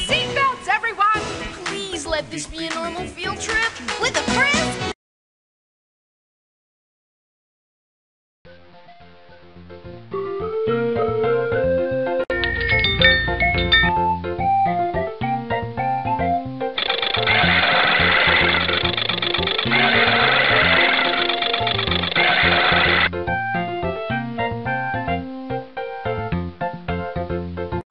Seatbelts, everyone! Please let this be a normal field trip. With a friend?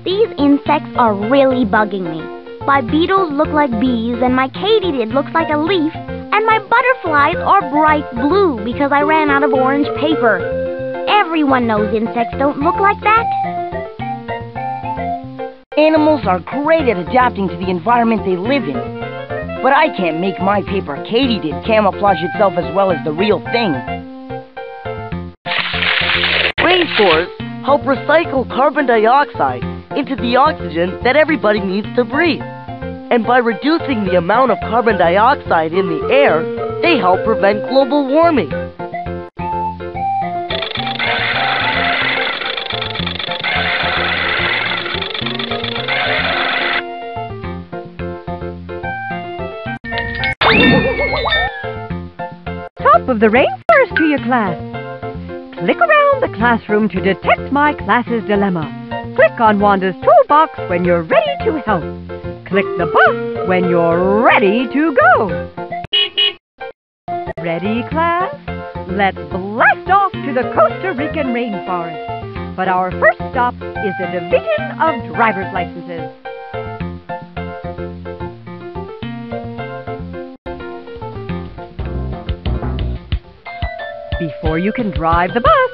These insects are really bugging me. My beetles look like bees, and my katydid looks like a leaf, and my butterflies are bright blue because I ran out of orange paper. Everyone knows insects don't look like that. Animals are great at adapting to the environment they live in. But I can't make my paper katydid camouflage itself as well as the real thing. Rainforests help recycle carbon dioxide into the oxygen that everybody needs to breathe. And by reducing the amount of carbon dioxide in the air, they help prevent global warming. Top of the rainforest to your class. Click around the classroom to detect my class's dilemma. Click on Wanda's toolbox when you're ready to help. Click the bus when you're ready to go. Ready, class? Let's blast off to the Costa Rican rainforest. But our first stop is the Division of Driver's Licenses. Before you can drive the bus,